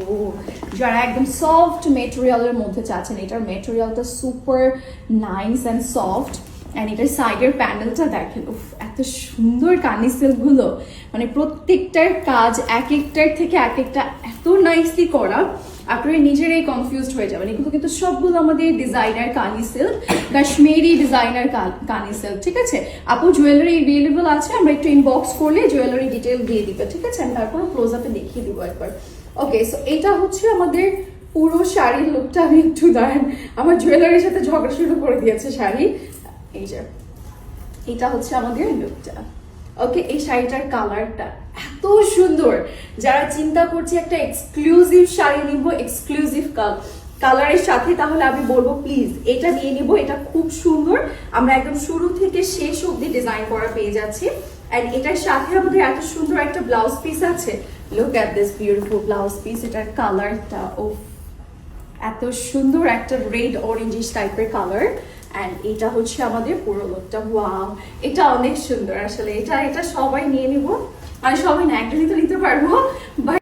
ও যারা একদম সফট মেটেরিয়ালের মধ্যে চাচ্ছেন, এটার মেটেরিয়ালটা super nice and soft and এটার সাইডের প্যানেলটা দেখেন, উফ এত সুন্দর কানি সিল্কগুলো, মানে প্রত্যেকটার কাজ এক একটার থেকে এক একটা এত নাইসলি করা, আপনারা নিজেরাই কনফিউজড হয়ে যাবেন। এগুলো কিন্তু সবগুলো আমাদের ডিজাইনার কানি সিল্ক, কাশ্মীরি ডিজাইনার কানি সিল্ক, ঠিক আছে আপু? জুয়েলারি অ্যাভেলেবল আছে, আমরা একটু ইনবক্স করলে জুয়েলারি ডিটেল দিয়ে দিবে, ঠিক আছে? আমি তারপর ক্লোজ আপে দেখিয়ে দিব একবার। ওকে, সো এটা হচ্ছে আমাদের পুরো শাড়ির লুকটা। আমি একটু দাঁড়ান, আমার জুয়েলারির সাথে ঝগড়া শুরু করে দিয়েছে শাড়ি। এই যে এটা হচ্ছে আমাদের লুকটা। ওকে, এই শাড়িটার কালারটা এত সুন্দর, যারা চিন্তা করছে একটা এক্সক্লুসিভ শাড়ি নিব এক্সক্লুসিভ কালারের সাথে, তাহলে আমি বলবো প্লিজ এটা নিয়ে নিব। এটা খুব সুন্দর, আমরা একদম শুরু থেকে শেষ অবধি ডিজাইন করা পেয়ে যাচ্ছি। এন্ড এটার সাথে আমাদের এত সুন্দর একটা ব্লাউজ পিস আছে। Look at this beautiful blouse piece. এটার কালারটা ও এত সুন্দর একটা রেড অরেঞ্জিশ টাইপের কালার। অ্যান্ড এটা হচ্ছে আমাদের পুরো লুকটা। ওয়াও, এটা অনেক সুন্দর আসলে। এটা সবাই নিয়ে নিব, মানে সবাই না, একটা নিতে পারবো।